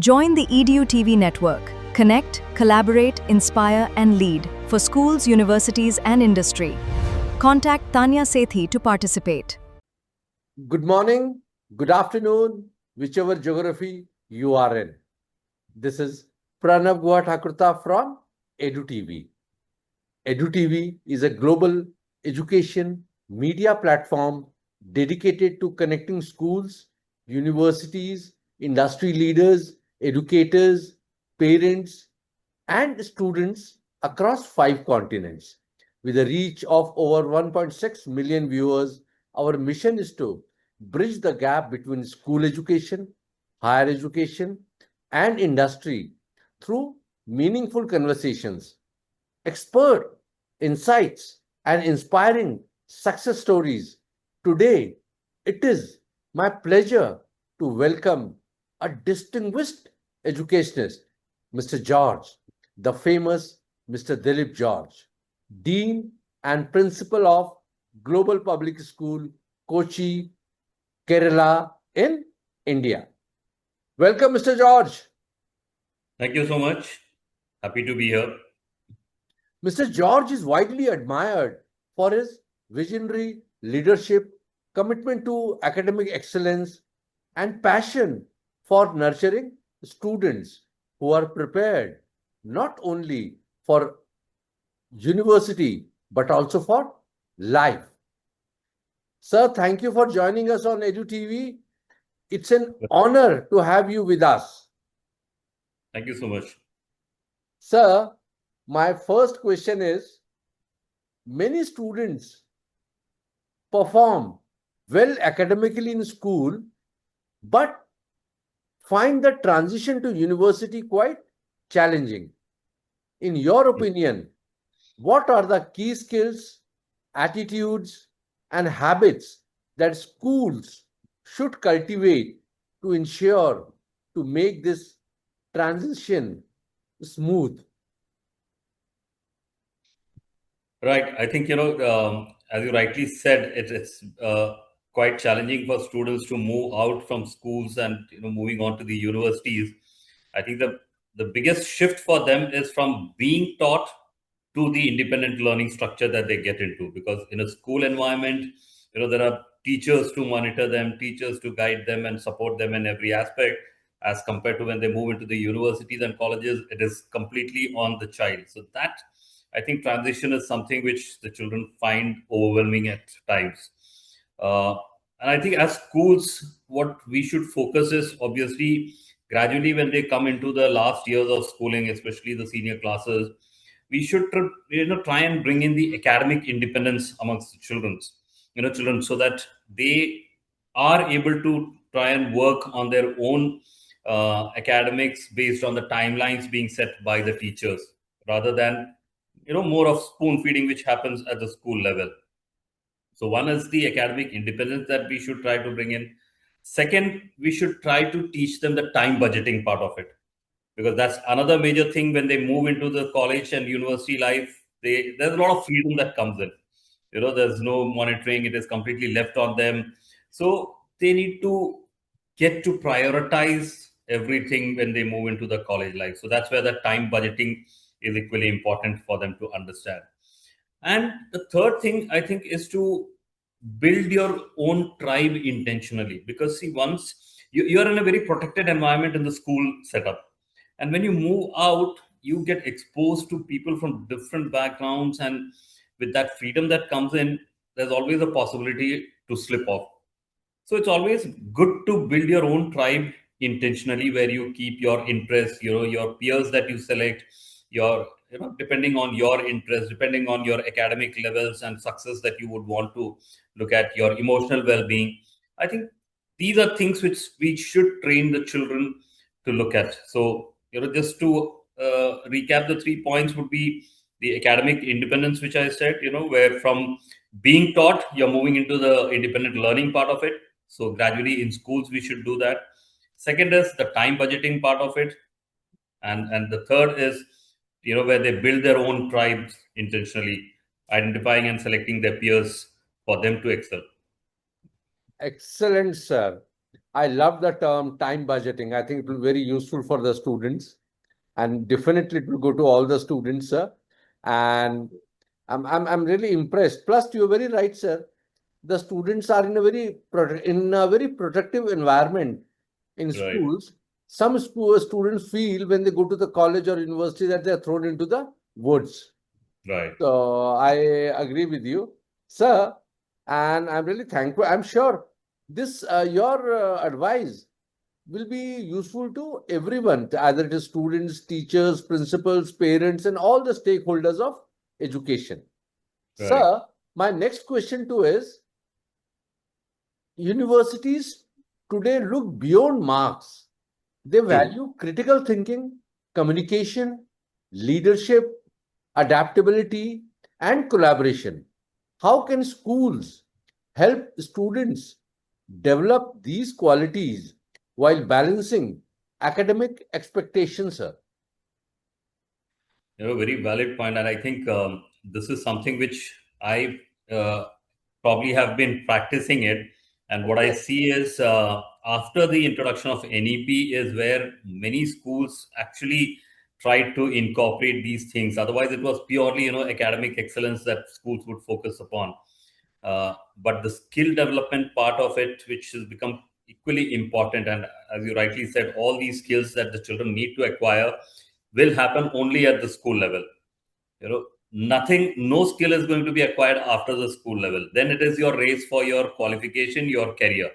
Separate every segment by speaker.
Speaker 1: Join the EDU TV network. Connect, collaborate, inspire, and lead for schools, universities, and industry. Contact Tanya Sethi to participate.
Speaker 2: Good morning, good afternoon, whichever geography you are in. This is Pranav Guha Thakurta from EDU TV. EDU TV is a global education media platform dedicated to connecting schools, universities, industry leaders, educators, parents, and students across 5 continents. With a reach of over 1.6 million viewers, our mission is to bridge the gap between school education, higher education, and industry through meaningful conversations, expert insights, and inspiring success stories. Today, it is my pleasure to welcome a distinguished educationist, Mr. George, the famous Mr. Dilip George, Dean and Principal of Global Public School, Kochi, Kerala, in India. Welcome, Mr. George.
Speaker 3: Thank you so much. Happy to be here.
Speaker 2: Mr. George is widely admired for his visionary leadership, commitment to academic excellence, and passion for nurturing students who are prepared not only for university but also for life. Sir, thank you for joining us on EDU TV. It's an honor to have you with us.
Speaker 3: Thank you so much.
Speaker 2: Sir, my first question is, many students perform well academically in school, but find the transition to university quite challenging. In your opinion, what are the key skills, attitudes, and habits that schools should cultivate to ensure to make this transition smooth?
Speaker 3: Right. I think, as you rightly said, it's quite challenging for students to move out from schools and, moving on to the universities. I think the biggest shift for them is from being taught to the independent learning structure that they get into. Because in a school environment, there are teachers to monitor them, teachers to guide them and support them in every aspect, as compared to when they move into the universities and colleges, it is completely on the child. So that, I think, transition is something which the children find overwhelming at times. And I think as schools, what we should focus is obviously gradually when they come into the last years of schooling, especially the senior classes, we should try and bring in the academic independence amongst the children, so that they are able to try and work on their own academics based on the timelines being set by the teachers, rather than more of spoon feeding which happens at the school level. So one is the academic independence that we should try to bring in. Second, we should try to teach them the time budgeting part of it, because that's another major thing when they move into the college and university life. There's a lot of freedom that comes in. There's no monitoring, it is completely left on them. So they need to get to prioritize everything when they move into the college life. So that's where the time budgeting is equally important for them to understand. And the third thing, I think, is to build your own tribe intentionally. Because see, once you're in a very protected environment in the school setup, and when you move out, you get exposed to people from different backgrounds, and with that freedom that comes in, there's always a possibility to slip off. So it's always good to build your own tribe intentionally, where you keep your interests, your peers that you select, your, depending on your interest, depending on your academic levels and success that you would want to look at, your emotional well-being. I think these are things which we should train the children to look at. So, just to recap, the 3 points would be the academic independence, which I said, where from being taught, you're moving into the independent learning part of it. So gradually in schools, we should do that. Second is the time budgeting part of it. And the third is, where they build their own tribes intentionally, identifying and selecting their peers for them to excel.
Speaker 2: Excellent, sir. I love the term time budgeting. I think it will be very useful for the students, and definitely it will go to all the students, sir. And I'm really impressed. Plus, you're very right, sir. The students are in a very protective environment in
Speaker 3: Right,
Speaker 2: schools. Some students feel when they go to the college or university that they are thrown into the woods.
Speaker 3: right.
Speaker 2: So I agree with you, sir, and I'm really thankful. I'm sure this your advice will be useful to everyone, either it is students, teachers, principals, parents, and all the stakeholders of education.
Speaker 3: Right.
Speaker 2: Sir, my next question too is, universities today look beyond marks. They
Speaker 3: True.
Speaker 2: value critical thinking, communication, leadership, adaptability, and collaboration. How can schools help students develop these qualities while balancing academic expectations, sir?
Speaker 3: Very valid point, and I think this is something which I uh, probably have been practicing it. And what I see is after the introduction of NEP is where many schools actually tried to incorporate these things. Otherwise, it was purely academic excellence that schools would focus upon. But the skill development part of it, which has become equally important, and as you rightly said, all these skills that the children need to acquire will happen only at the school level. Nothing, no skill is going to be acquired after the school level. Then it is your race for your qualification, your career.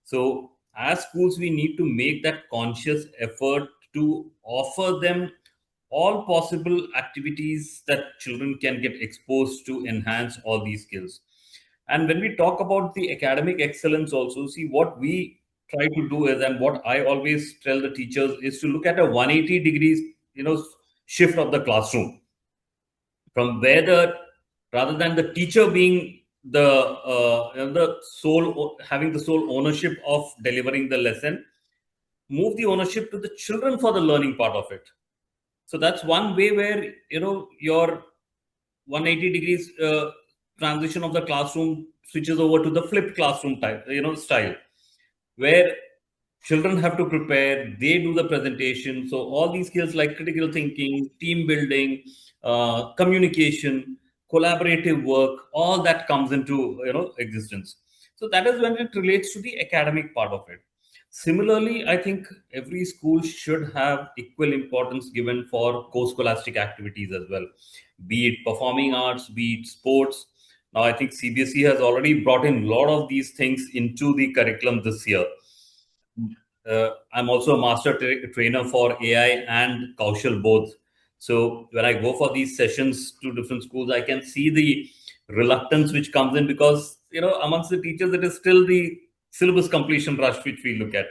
Speaker 3: So as schools, we need to make that conscious effort to offer them all possible activities that children can get exposed to enhance all these skills. And when we talk about the academic excellence also, see what we try to do is, and what I always tell the teachers is to look at a 180 degrees, shift of the classroom from where rather than the teacher being the sole having the sole ownership of delivering the lesson, move the ownership to the children for the learning part of it. So that's one way where your 180 degrees transition of the classroom switches over to the flipped classroom type style, where children have to prepare, they do the presentation. So all these skills like critical thinking, team building, communication, collaborative work, all that comes into existence. So that is when it relates to the academic part of it. Similarly, I think every school should have equal importance given for co-scholastic activities as well, be it performing arts, be it sports. Now I think CBSE has already brought in a lot of these things into the curriculum this year. I'm also a master trainer for AI and Kaushal both. So when I go for these sessions to different schools, I can see the reluctance which comes in because amongst the teachers it is still the syllabus completion rush which we look at.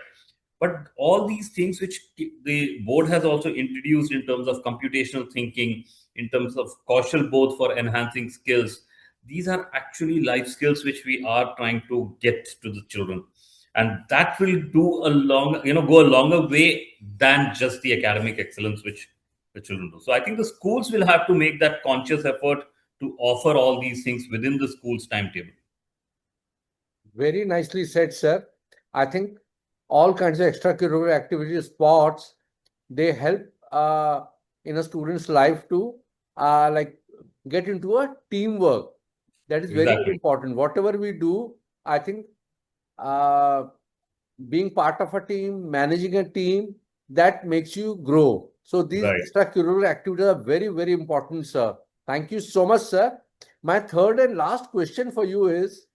Speaker 3: But all these things which the board has also introduced in terms of computational thinking, in terms of Kaushal both for enhancing skills, these are actually life skills which we are trying to get to the children, and that will do a long go a longer way than just the academic excellence which the children do. So I think the schools will have to make that conscious effort to offer all these things within the school's timetable.
Speaker 2: Very nicely said, sir. I think all kinds of extracurricular activities, sports, they help in a student's life to like get into a teamwork. That is very, very
Speaker 3: Exactly.
Speaker 2: important. Whatever we do, I think uh, being part of a team, managing a team, that makes you grow. So these
Speaker 3: Right.
Speaker 2: extracurricular activities are very, very important, sir. Thank you so much, sir. My third and last question for you is,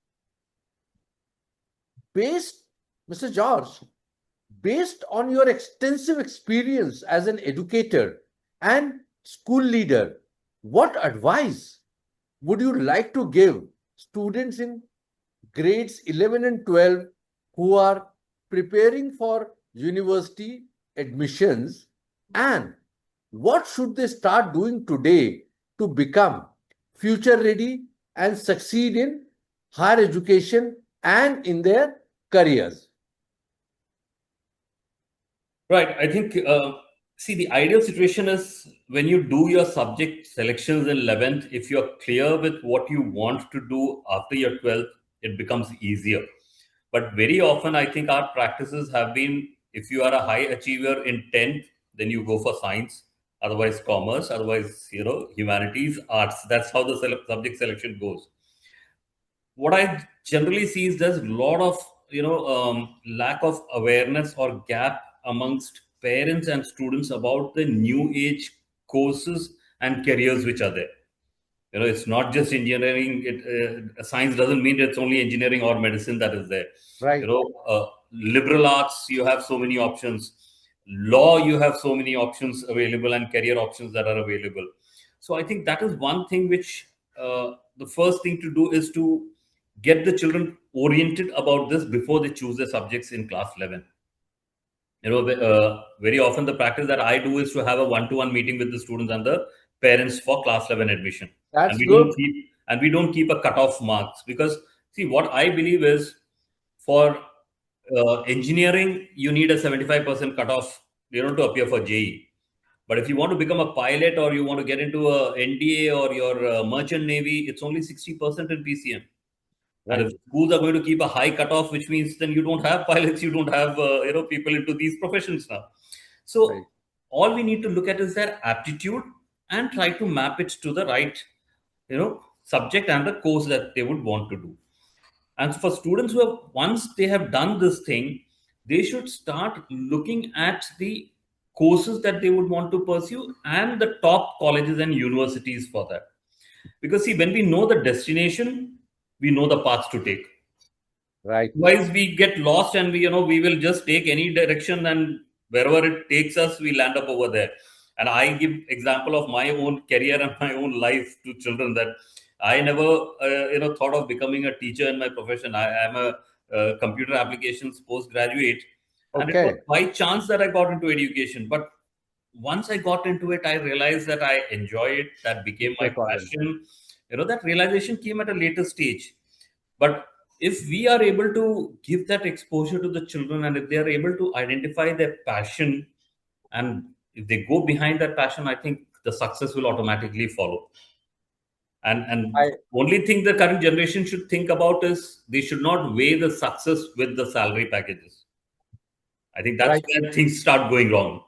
Speaker 2: based, Mr. George, based on your extensive experience as an educator and school leader, what advice would you like to give students in grades 11 and 12 who are preparing for university admissions, and what should they start doing today to become future ready and succeed in higher education and in their careers?
Speaker 3: Right. I think, see, the ideal situation is when you do your subject selections in 11th, if you're clear with what you want to do after your 12th, it becomes easier. But very often, I think our practices have been, if you are a high achiever in 10th, then you go for science, otherwise commerce, otherwise, humanities, arts. That's how the subject selection goes. What I generally see is there's a lot of, lack of awareness or gap amongst parents and students about the new age courses and careers which are there. It's not just engineering. Science doesn't mean it's only engineering or medicine that is there.
Speaker 2: Right.
Speaker 3: Liberal arts, you have so many options. Law, you have so many options available, and career options that are available. So I think that is one thing which the first thing to do is to get the children oriented about this before they choose their subjects in class 11. Very often the practice that I do is to have a one-to-one meeting with the students and the parents for class 11 admission.
Speaker 2: That's
Speaker 3: we
Speaker 2: good.
Speaker 3: don't keep a cutoff marks, because see, what I believe is, for engineering you need a 75% cutoff, to appear for JE. But if you want to become a pilot, or you want to get into a NDA or your merchant navy, it's only 60% in PCM.
Speaker 2: Right.
Speaker 3: And if schools are going to keep a high cutoff, which means then you don't have pilots, you don't have people into these professions now. So
Speaker 2: Right.
Speaker 3: all we need to look at is their aptitude and try to map it to the right subject and the course that they would want to do. And for students who have, once they have done this thing, they should start looking at the courses that they would want to pursue and the top colleges and universities for that. Because see, when we know the destination, we know the paths to take.
Speaker 2: Right.
Speaker 3: Otherwise, we get lost, and we will just take any direction, and wherever it takes us, we land up over there. And I give example of my own career and my own life to children, that I never thought of becoming a teacher in my profession. I am a computer applications postgraduate, and it was by chance that I got into education. But once I got into it, I realized that I enjoy it. That became my passion. That realization came at a later stage. But if we are able to give that exposure to the children, and if they are able to identify their passion, and if they go behind that passion, I think the success will automatically follow. And only thing the current generation should think about is they should not weigh the success with the salary packages. I think that's where things start going wrong.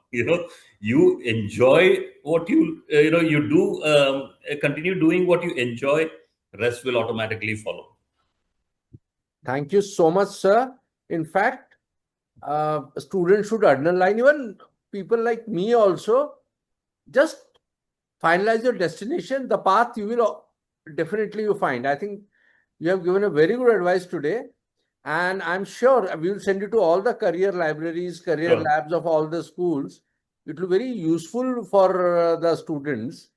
Speaker 3: You enjoy what you do, continue doing what you enjoy, rest will automatically follow.
Speaker 2: Thank you so much, sir. In fact, students should underline, even people like me also, just finalize your destination, the path you will definitely find. I think you have given a very good advice today. And I'm sure we will send you to all the career libraries, career labs of all the schools. It will be very useful for the students.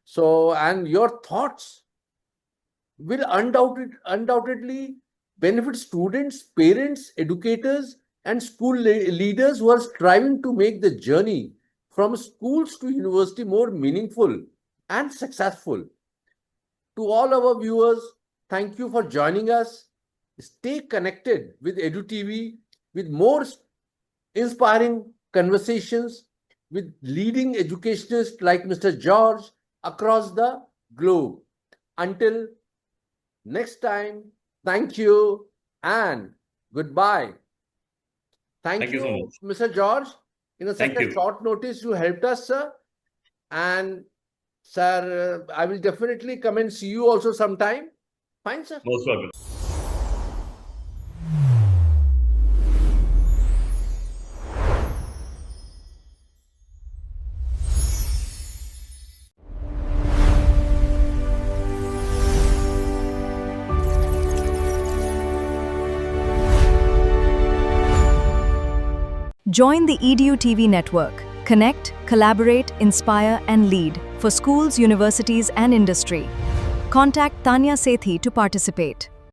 Speaker 2: So, and your thoughts will undoubtedly benefit students, parents, educators, and school leaders who are striving to make the journey from schools to university more meaningful and successful. To all our viewers, thank you for joining us. Stay connected with EDU TV with more inspiring conversations with leading educationists like Mr. George across the globe. Until next time, thank you and goodbye. Thank you so much, Mr. George. Such a short notice, you helped us, sir. And sir, I will definitely come and see you also sometime. Fine, sir.
Speaker 3: Most welcome.
Speaker 1: Join the EDU TV network. Connect, collaborate, inspire, and lead for schools, universities, and industry. Contact Tanya Sethi to participate.